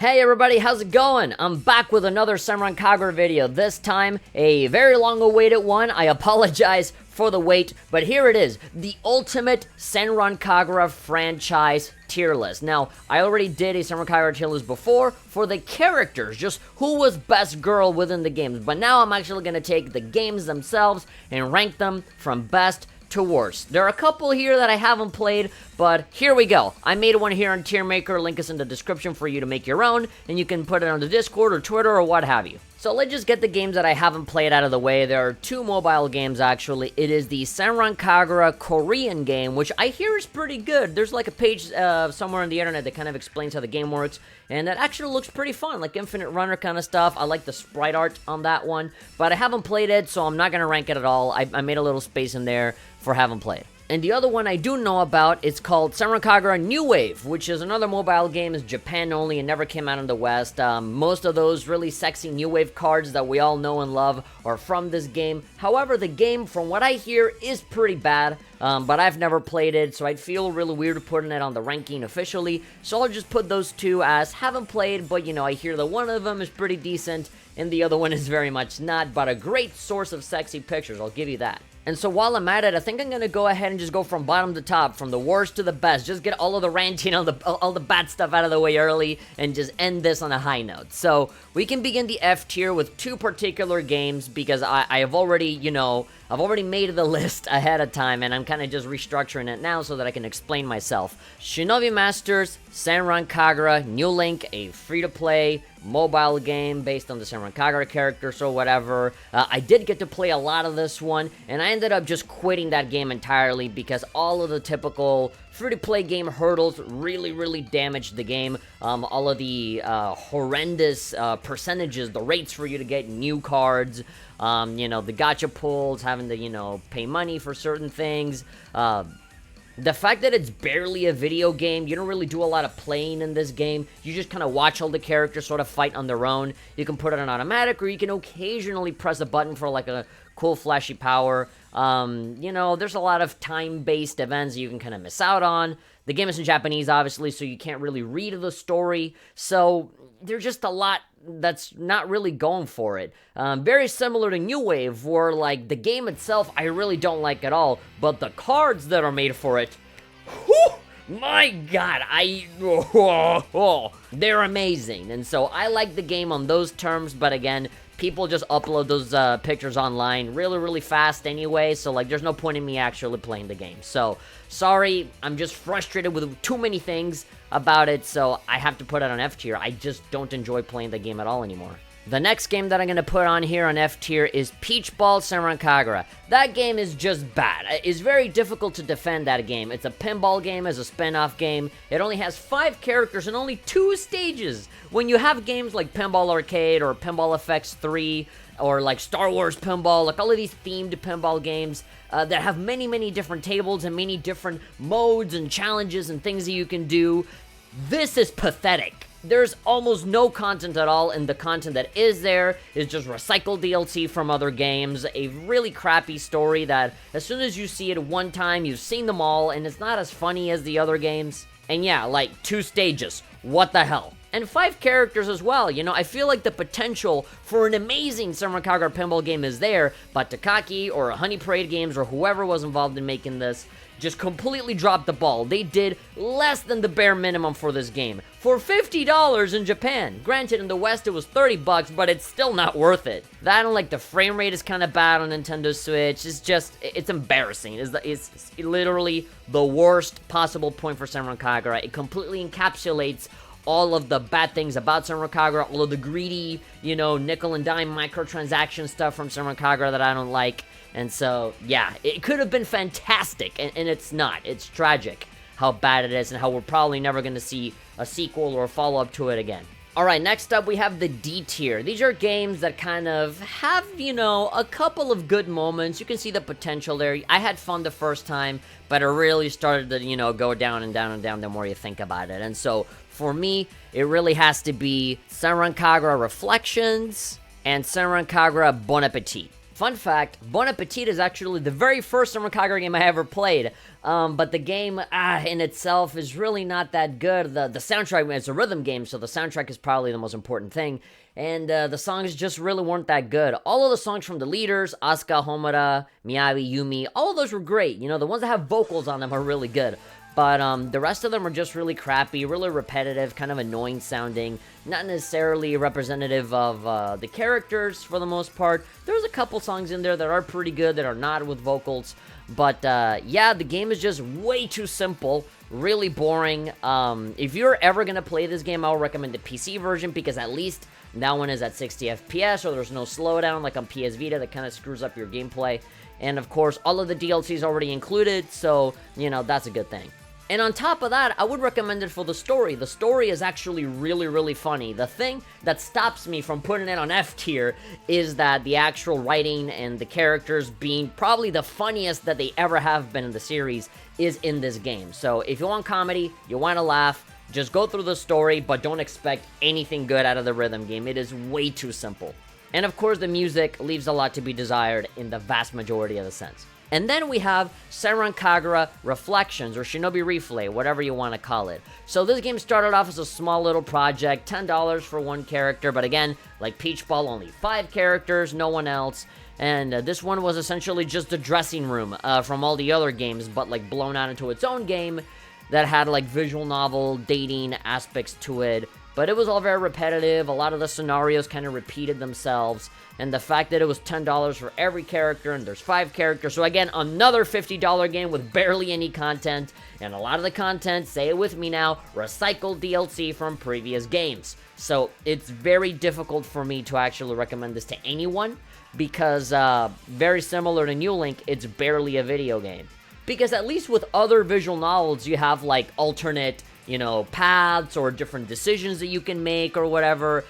Hey everybody, how's it going? I'm back with another Senran Kagura video, this time a very long awaited one. I apologize for the wait, but here it is, the ultimate Senran Kagura franchise tier list. Now, I already did a Senran Kagura tier list before for the characters, just who was best girl within the games, but now I'm actually going to take the games themselves and rank them from best to worst. There are a couple here that I haven't played, but here we go. I made one here on Tier Maker, link is in the description for you to make your own, and you can put it on the Discord or Twitter or what have you. So let's just get the games that I haven't played out of the way. There are two mobile games actually. It is the Senran Kagura Korean game, which I hear is pretty good. There's like a page somewhere on the internet that kind of explains how the game works, and it actually looks pretty fun, like Infinite Runner kind of stuff. I like the sprite art on that one, but I haven't played it, so I'm not going to rank it at all. I made a little space in there for haven't played. And the other one I do know about, it's called Senran Kagura New Wave, which is another mobile game. It's Japan only and never came out in the West. Most of those really sexy New Wave cards that we all know and love are from this game. However, the game, from what I hear, is pretty bad, but I've never played it, so I'd feel really weird putting it on the ranking officially. So I'll just put those two as haven't played, but you know, I hear that one of them is pretty decent, and the other one is very much not, but a great source of sexy pictures, I'll give you that. And so while I'm at it, I think I'm going to go ahead and just go from bottom to top, from the worst to the best. Just get all of the ranting, all the bad stuff out of the way early, and just end this on a high note. So we can begin the F tier with two particular games, because I have already, you know, I've already made the list ahead of time, and I'm kind of just restructuring it now so that I can explain myself. Shinobi Masters, Senran Kagura, New Link, a free-to-play mobile game based on the Senran Kagura characters or whatever. I did get to play a lot of this one, and I ended up just quitting that game entirely because all of the typical free-to-play game hurdles really damaged the game. All of the horrendous percentages, the rates for you to get new cards, you know, the gacha pulls, having to, you know, pay money for certain things, the fact that it's barely a video game, you don't really do a lot of playing in this game. You just kind of watch all the characters sort of fight on their own. You can put it on automatic, or you can occasionally press a button for like a cool flashy power. You know, there's a lot of time-based events you can kind of miss out on. The game is in Japanese, obviously, so you can't really read the story. So there's just a lot that's not really going for it. Very similar to New Wave, where like the game itself I really don't like at all, but the cards that are made for it, whew, my god, they're amazing. And so I like the game on those terms, but again, people just upload those pictures online really fast anyway, so like there's no point in me actually playing the game. So sorry, I'm just frustrated with too many things about it, so I have to put it on F tier. I just don't enjoy playing the game at all anymore. The next game that I'm going to put on here on F tier is Peach Ball Senran Kagura. That game is just bad. It's very difficult to defend that game. It's a pinball game as a spin-off game. It only has 5 characters and only 2 stages. When you have games like Pinball Arcade or Pinball FX 3 or like Star Wars Pinball, like all of these themed pinball games that have many different tables and many different modes and challenges and things that you can do, this is pathetic. There's almost no content at all, and the content that is there is just recycled DLC from other games, a really crappy story that as soon as you see it one time, you've seen them all, and it's not as funny as the other games. And yeah, like 2 stages, what the hell? And 5 characters as well. You know, I feel like the potential for an amazing Senran Kagura pinball game is there, but Takaki or Honey Parade Games or whoever was involved in making this just completely dropped the ball. They did less than the bare minimum for this game. For $50 in Japan. Granted, in the West it was $30, but it's still not worth it. That and like the frame rate is kind of bad on Nintendo Switch. It's just, it's embarrassing. It's literally the worst possible point for Senran Kagura. It completely encapsulates all of the bad things about Senran Kagura, all of the greedy, you know, nickel and dime microtransaction stuff from Senran Kagura that I don't like. And so, yeah, it could have been fantastic, and it's not. It's tragic how bad it is and how we're probably never going to see a sequel or a follow-up to it again. Alright, next up we have the D tier. These are games that kind of have, you know, a couple of good moments. You can see the potential there. I had fun the first time, but it really started to, you know, go down and down and down the more you think about it. And so, for me, it really has to be Senran Kagura Reflections and Senran Kagura Bon Appetit. Fun fact, Bon Appetit is actually the very first Senran Kagura game I ever played, but the game in itself is really not that good. The soundtrack, it's a rhythm game, so the soundtrack is probably the most important thing, and the songs just really weren't that good. All of the songs from the leaders, Asuka, Homura, Miyabi, Yumi, all of those were great. You know, the ones that have vocals on them are really good. But the rest of them are just really crappy, really repetitive, kind of annoying sounding, not necessarily representative of the characters for the most part. There's a couple songs in there that are pretty good that are not with vocals, but yeah, the game is just way too simple, really boring. If you're ever going to play this game, I'll recommend the PC version because at least that one is at 60 FPS, or there's no slowdown like on PS Vita that kind of screws up your gameplay. And of course, all of the DLC is already included, so, you know, that's a good thing. And on top of that, I would recommend it for the story. The story is actually really, really funny. The thing that stops me from putting it on F tier is that the actual writing and the characters being probably the funniest that they ever have been in the series is in this game. So if you want comedy, you want to laugh, just go through the story, but don't expect anything good out of the rhythm game. It is way too simple. And of course, the music leaves a lot to be desired in the vast majority of the sense. And then we have Senran Kagura Reflections, or Shinobi Replay, whatever you want to call it. So this game started off as a small little project, $10 for one character, but again, like Peach Ball, only 5 characters, no one else. And this one was essentially just a dressing room from all the other games, but like blown out into its own game that had like visual novel, dating aspects to it. But it was all very repetitive, a lot of the scenarios kind of repeated themselves, and the fact that it was $10 for every character, and there's 5 characters, so again, another $50 game with barely any content, and a lot of the content, say it with me now, recycled DLC from previous games. So it's very difficult for me to actually recommend this to anyone, because very similar to New Link, it's barely a video game. Because at least with other visual novels, you have like alternate, you know, paths or different decisions that you can make or whatever.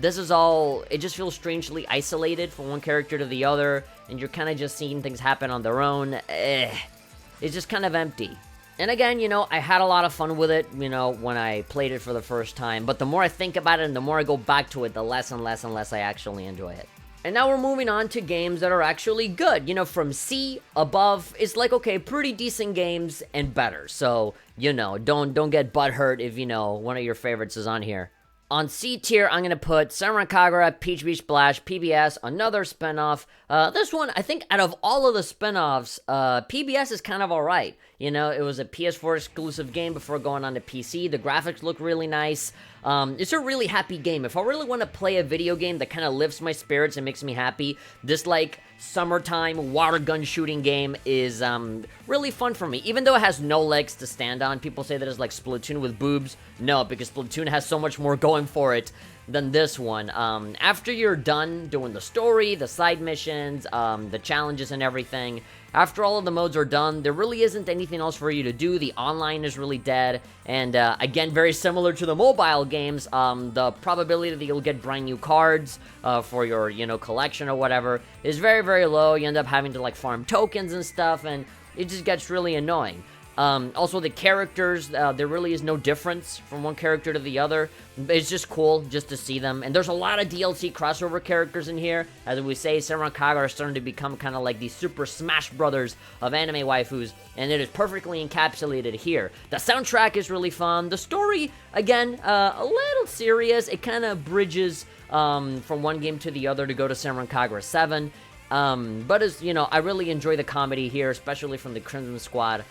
This is all, it just feels strangely isolated from one character to the other, and you're kind of just seeing things happen on their own. It's just kind of empty. And again, you know, I had a lot of fun with it, you know, when I played it for the first time, but the more I think about it and the more I go back to it, the less and less and less I actually enjoy it. And now we're moving on to games that are actually good. You know, from C above, it's like, okay, pretty decent games and better. So, you know, don't get butthurt if, you know, one of your favorites is on here. On C tier, I'm going to put Senran Kagura, Peach Beach Splash, PBS, another spinoff. This one, I think out of all of the spinoffs, PBS is kind of alright. You know, it was a PS4 exclusive game before going on to PC. The graphics look really nice. It's a really happy game. If I really want to play a video game that kind of lifts my spirits and makes me happy, this, like, summertime water gun shooting game is really fun for me. Even though it has no legs to stand on, people say that it's like Splatoon with boobs. No, because Splatoon has so much more going for it than this one. After you're done doing the story, the side missions, the challenges and everything, after all of the modes are done, there really isn't anything else for you to do. The online is really dead, and again, very similar to the mobile games, the probability that you'll get brand new cards for your, you know, collection or whatever is very, very low. You end up having to, like, farm tokens and stuff, and it just gets really annoying. Also, the characters, there really is no difference from one character to the other. It's just cool just to see them. And there's a lot of DLC crossover characters in here. As we say, Senran Kagura are starting to become kind of like the Super Smash Brothers of anime waifus, and it is perfectly encapsulated here. The soundtrack is really fun. The story, again, a little serious. It kind of bridges from one game to the other to go to Senran Kagura 7. But as you know, I really enjoy the comedy here, especially from the Crimson Squad.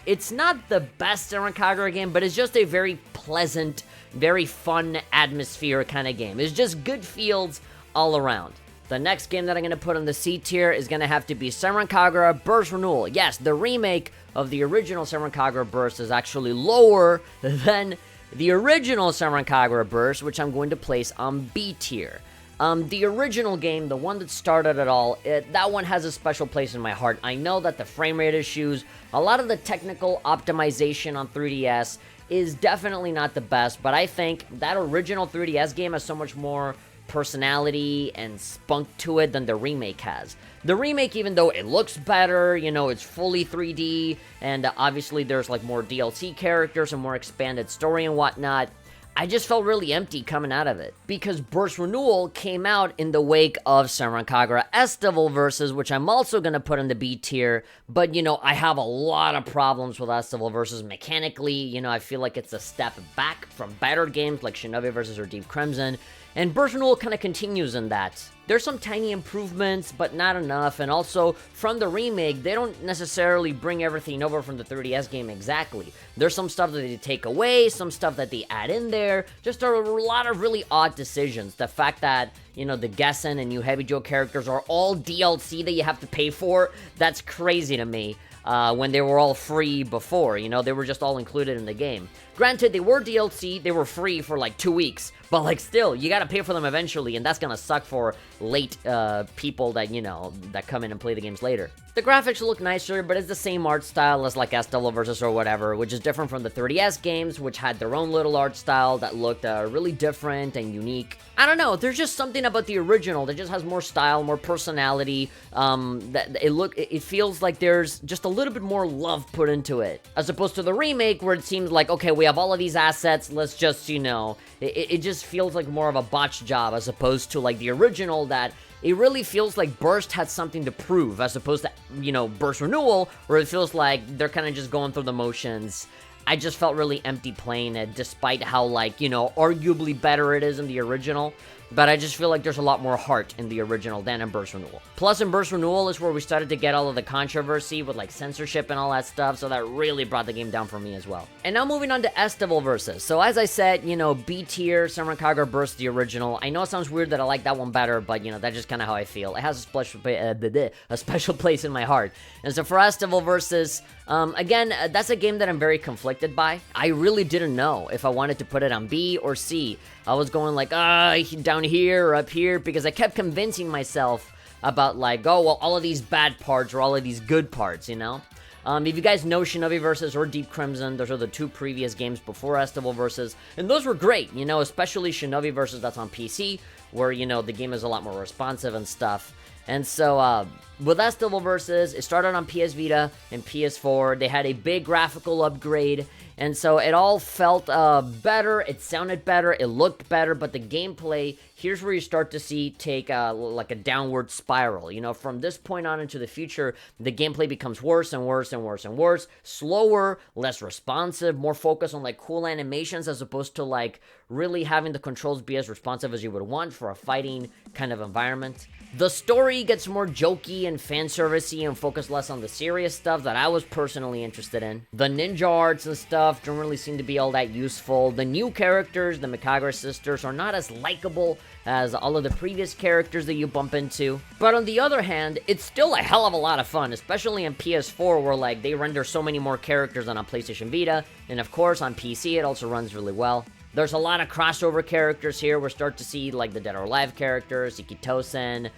It's not the best Senran Kagura game, but it's just a very pleasant, very fun atmosphere kind of game. It's just good feels all around. The next game that I'm going to put on the C tier is going to have to be Senran Kagura Burst Renewal. Yes, the remake of the original Senran Kagura Burst is actually lower than the original Senran Kagura Burst, which I'm going to place on B tier. The original game, the one that started it all, that one has a special place in my heart. I know that the frame rate issues, a lot of the technical optimization on 3DS is definitely not the best, but I think that original 3DS game has so much more personality and spunk to it than the remake has. The remake, even though it looks better, you know, it's fully 3D, and obviously there's like more DLC characters and more expanded story and whatnot, I just felt really empty coming out of it, because Burst Renewal came out in the wake of Senran Kagura Estival Versus, which I'm also going to put in the B tier, but, you know, I have a lot of problems with Estival Versus mechanically. You know, I feel like it's a step back from better games like Shinobi Versus or Deep Crimson, and Burst Renewal kind of continues in that. There's some tiny improvements, but not enough, and also, from the remake, they don't necessarily bring everything over from the 3DS game exactly. There's some stuff that they take away, some stuff that they add in there, just a lot of really odd decisions. The fact that, you know, the Gessen and New Heavy Joe characters are all DLC that you have to pay for, that's crazy to me. When they were all free before, you know, they were just all included in the game. Granted, they were DLC, they were free for like 2 weeks, but like still, you gotta pay for them eventually, and that's gonna suck for late people that, you know, that come in and play the games later. The graphics look nicer, but it's the same art style as like Estival Versus or whatever, which is different from the 3DS games, which had their own little art style that looked really different and unique. I don't know, there's just something about the original that just has more style, more personality, that it feels like there's just a little bit more love put into it, as opposed to the remake where it seems like, okay, we have all of these assets, let's just, you know, it just feels like more of a botched job, as opposed to like the original that it really feels like Burst had something to prove, as opposed to, you know, Burst Renewal, where it feels like they're kind of just going through the motions. I just felt really empty playing it, despite how, like, you know, arguably better it is in the original. But I just feel like there's a lot more heart in the original than in Burst Renewal. Plus, in Burst Renewal is where we started to get all of the controversy with, like, censorship and all that stuff, so that really brought the game down for me as well. And now moving on to Estival Versus. So as I said, you know, B tier, Senran Kagura Burst, the original. I know it sounds weird that I like that one better, but, you know, that's just kind of how I feel. It has a special place in my heart. And so for Estival Versus, again, that's a game that I'm very conflicted by. I really didn't know if I wanted to put it on B or C. I was going like, down here or up here, because I kept convincing myself about like, oh, well, all of these bad parts or all of these good parts, you know? If you guys know Shinobi Versus or Deep Crimson, those are the two previous games before Estival Versus, and those were great, you know, especially Shinobi Versus, that's on PC, where, you know, the game is a lot more responsive and stuff. And so, with Estival Versus, it started on PS Vita and PS4. They had a big graphical upgrade, and so it all felt better, it sounded better, it looked better, but the gameplay, here's where you start to see take like a downward spiral. You know, from this point on into the future, the gameplay becomes worse and worse and worse and worse, slower, less responsive, more focused on like cool animations as opposed to like really having the controls be as responsive as you would want for a fighting kind of environment. The story gets more jokey and fanservice-y and focused less on the serious stuff that I was personally interested in. The ninja arts and stuff don't really seem to be all that useful. The new characters, the Kagura sisters, are not as likable as all of the previous characters that you bump into. But on the other hand, it's still a hell of a lot of fun, especially on PS4 where like they render so many more characters than on PlayStation Vita. And of course on PC it also runs really well. There's a lot of crossover characters here. We're starting to see, like, the Dead or Alive characters, Ikitosen,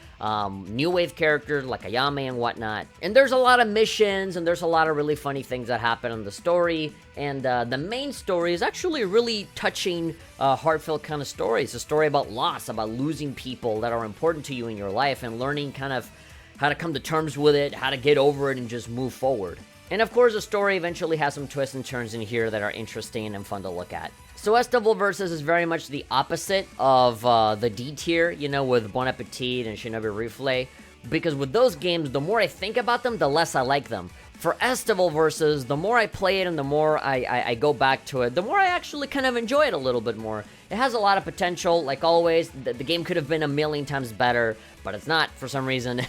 new wave characters like Ayame and whatnot. And there's a lot of missions, and there's a lot of really funny things that happen in the story. And the main story is actually a really touching, heartfelt kind of story. It's a story about loss, about losing people that are important to you in your life, and learning kind of how to come to terms with it, how to get over it, and just move forward. And of course, the story eventually has some twists and turns in here that are interesting and fun to look at. So Estival Versus is very much the opposite of the D tier, you know, with Bon Appetit and Shinobi Reflay. Because with those games, the more I think about them, the less I like them. For Estival Versus, the more I play it and the more I go back to it, the more I actually kind of enjoy it a little bit more. It has a lot of potential, like always. The game could have been a million times better, but it's not for some reason.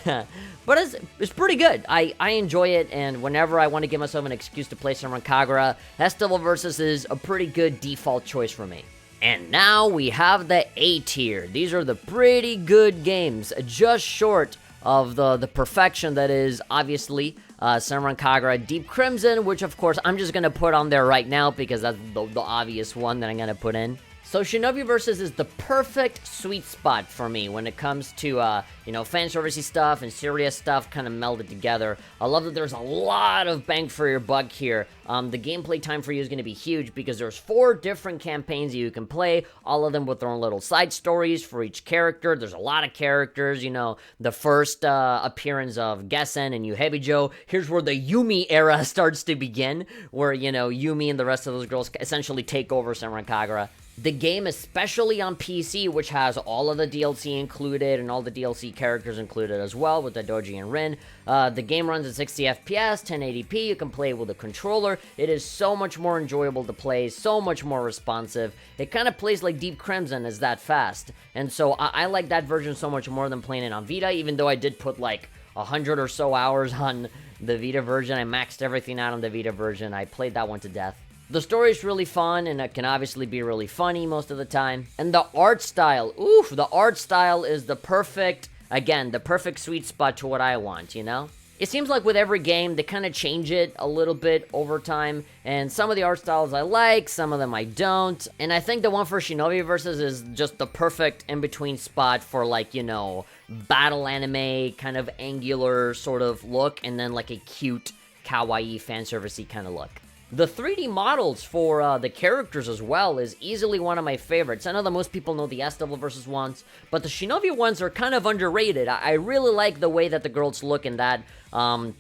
But it's pretty good. I enjoy it, and whenever I want to give myself an excuse to play Senran Kagura, Estival Versus is a pretty good default choice for me. And now we have the A tier. These are the pretty good games, just short of the perfection that is, obviously, Senran Kagura Deep Crimson, which of course I'm just gonna put on there right now because that's the obvious one that I'm gonna put in. So Shinobi Versus is the perfect sweet spot for me when it comes to, you know, fan servicey stuff and serious stuff kind of melded together. I love that there's a lot of bang for your buck here. The gameplay time for you is going to be huge because there's 4 different campaigns that you can play, all of them with their own little side stories for each character. There's a lot of characters, you know, the first appearance of Gessen and Yuhebijo. Here's where the Yumi era starts to begin, where, you know, Yumi and the rest of those girls essentially take over Senran Kagura. The game, especially on PC, which has all of the DLC included and all the DLC characters included as well with the Doji and Rin, the game runs at 60 FPS, 1080p, you can play with a controller. It is so much more enjoyable to play, so much more responsive. It kind of plays like Deep Crimson, is that fast. And so I like that version so much more than playing it on Vita, even though I did put like 100 or so hours on the Vita version. I maxed everything out on the Vita version. I played that one to death. The story is really fun, and it can obviously be really funny most of the time. And the art style, oof, the art style is the perfect, again, the perfect sweet spot to what I want, you know? It seems like with every game, they kind of change it a little bit over time, and some of the art styles I like, some of them I don't. And I think the one for Shinobi Versus is just the perfect in-between spot for, like, you know, battle anime, kind of angular sort of look, and then like a cute, kawaii, fanservice-y kind of look. The 3D models for the characters as well is easily one of my favorites. I know that most people know the S-Devil versus ones, but the Shinobi ones are kind of underrated. I really like the way that the girls look in that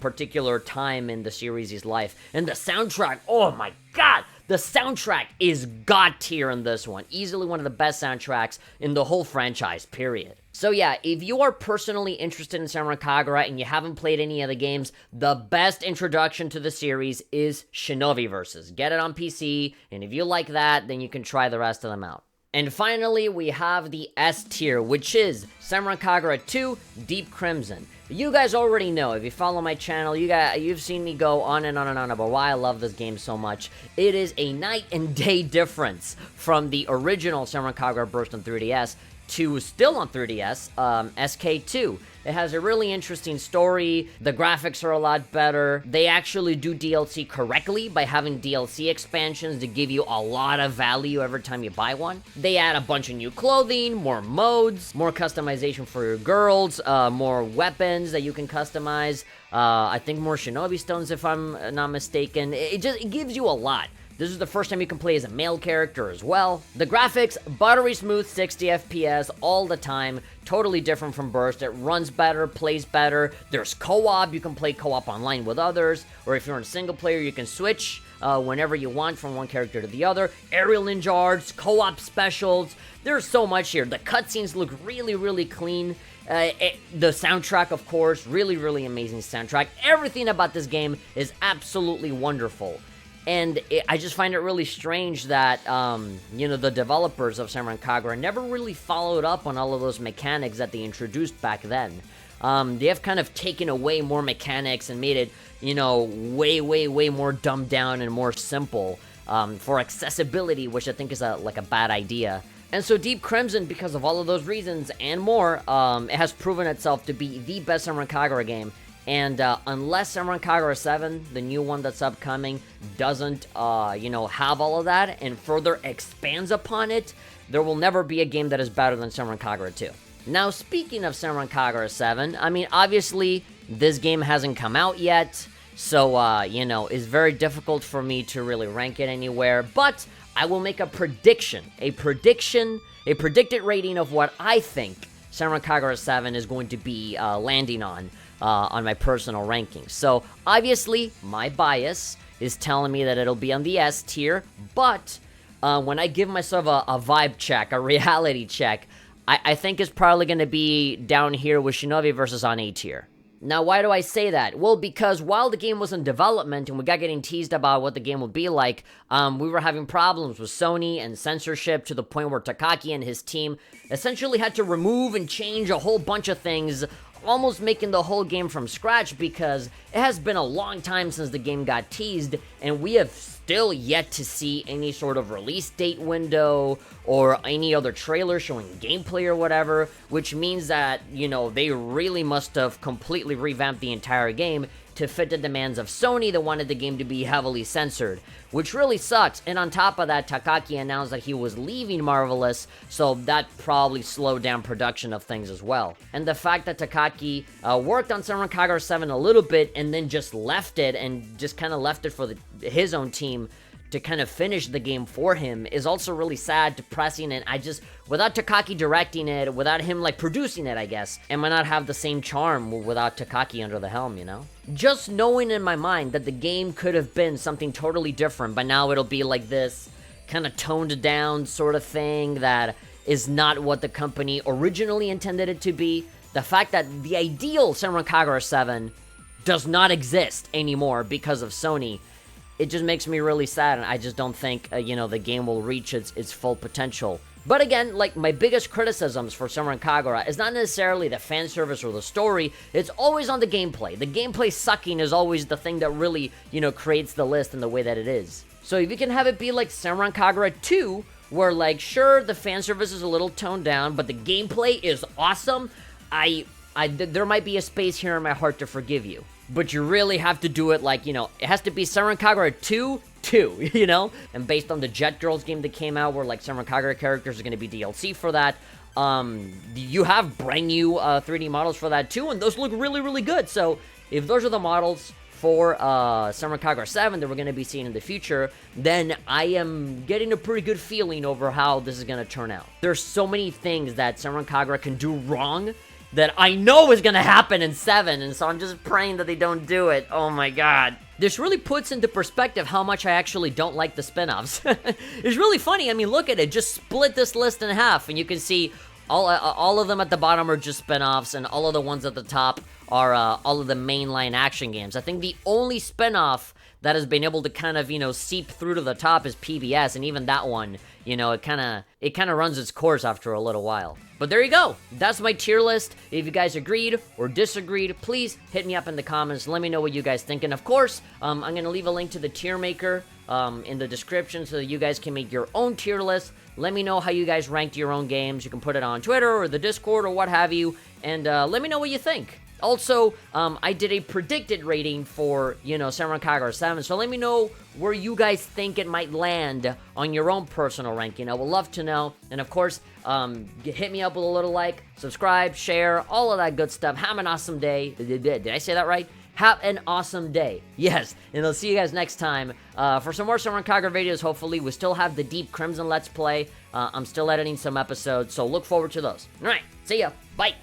particular time in the series' life. And the soundtrack, oh my god! The soundtrack is god tier in this one. Easily one of the best soundtracks in the whole franchise, period. So yeah, if you are personally interested in Senran Kagura and you haven't played any of the games, the best introduction to the series is Shinobi Versus. Get it on PC, and if you like that, then you can try the rest of them out. And finally, we have the S tier, which is Senran Kagura 2 Deep Crimson. You guys already know, if you follow my channel, you've seen me go on and on and on about why I love this game so much. It is a night and day difference from the original Senran Kagura Burst on 3DS to still on 3DS, SK2. It has a really interesting story, the graphics are a lot better, they actually do DLC correctly by having DLC expansions to give you a lot of value every time you buy one. They add a bunch of new clothing, more modes, more customization for your girls, more weapons that you can customize, I think more Shinobi Stones if I'm not mistaken. It gives you a lot. This is the first time you can play as a male character as well. The graphics, buttery smooth 60 FPS all the time. Totally different from Burst. It runs better, plays better. There's co-op. You can play co-op online with others. Or if you're in single player, you can switch whenever you want from one character to the other. Aerial ninja arts, co-op specials. There's so much here. The cutscenes look really, really clean. The soundtrack, of course, really, really amazing soundtrack. Everything about this game is absolutely wonderful. And I just find it really strange that, you know, the developers of Senran Kagura never really followed up on all of those mechanics that they introduced back then. They have kind of taken away more mechanics and made it, you know, way, way, way more dumbed down and more simple for accessibility, which I think is like a bad idea. And so Deep Crimson, because of all of those reasons and more, it has proven itself to be the best Senran Kagura game. And unless Senran Kagura 7, the new one that's upcoming, doesn't, you know, have all of that and further expands upon it, there will never be a game that is better than Senran Kagura 2. Now, speaking of Senran Kagura 7, I mean, obviously, this game hasn't come out yet, so, you know, it's very difficult for me to really rank it anywhere, but I will make a prediction, a predicted rating of what I think Senran Kagura 7 is going to be landing on my personal rankings. So, obviously, my bias is telling me that it'll be on the S tier, but when I give myself a vibe check, a reality check, I think it's probably going to be down here with Shinobi Versus on A tier. Now, why do I say that? Well, because while the game was in development and we got getting teased about what the game would be like, we were having problems with Sony and censorship to the point where Takaki and his team essentially had to remove and change a whole bunch of things, almost making the whole game from scratch because it has been a long time since the game got teased, and we have still yet to see any sort of release date window or any other trailer showing gameplay or whatever, which means that, you know, they really must have completely revamped the entire game to fit the demands of Sony that wanted the game to be heavily censored, which really sucks. And on top of that, Takaki announced that he was leaving Marvelous, so that probably slowed down production of things as well. And the fact that Takaki worked on Senran Kagura 7 a little bit and then just left it and just kind of left it for his own team to kind of finish the game for him is also really sad, depressing, and without Takaki directing it, without him, like, producing it, I guess, it might not have the same charm without Takaki under the helm, you know? Just knowing in my mind that the game could have been something totally different, but now it'll be like this kind of toned down sort of thing that is not what the company originally intended it to be. The fact that the ideal Senran Kagura 7 does not exist anymore because of Sony, it just makes me really sad, and I just don't think, the game will reach its full potential. But again, like, my biggest criticisms for Senran Kagura is not necessarily the fan service or the story, it's always on the gameplay. The gameplay sucking is always the thing that really, creates the list in the way that it is. So if you can have it be like Senran Kagura 2, where, like, sure, the fan service is a little toned down, but the gameplay is awesome, there might be a space here in my heart to forgive you. But you really have to do it like, it has to be Senran Kagura 2, And based on the Jet Girls game that came out, where, like, Senran Kagura characters are going to be DLC for that, you have brand new 3D models for that too, and those look really, really good. So if those are the models for Senran Kagura 7 that we're going to be seeing in the future, then I am getting a pretty good feeling over how this is going to turn out. There's so many things that Senran Kagura can do wrong that I know is going to happen in 7, and so I'm just praying that they don't do it. Oh my god. This really puts into perspective how much I actually don't like the spin-offs. It's really funny. I mean, look at it. Just split this list in half, and you can see all of them at the bottom are just spin-offs, and all of the ones at the top are all of the mainline action games. I think the only spin-off that has been able to kind of, seep through to the top is PBS, and even that one, it kind of runs its course after a little while. But there you go. That's my tier list. If you guys agreed or disagreed, please hit me up in the comments. Let me know what you guys think. And of course, I'm going to leave a link to the tier maker in the description so that you guys can make your own tier list. Let me know how you guys ranked your own games. You can put it on Twitter or the Discord or what have you. And let me know what you think. Also, I did a predicted rating for, Senran Kagura 7, so let me know where you guys think it might land on your own personal ranking. I would love to know. And of course, hit me up with a little like, subscribe, share, all of that good stuff. Have an awesome day. Did I say that right? Have an awesome day. Yes, and I'll see you guys next time for some more Senran Kagura videos, hopefully. We still have the Deep Crimson Let's Play. I'm still editing some episodes, so look forward to those. All right, see ya. Bye.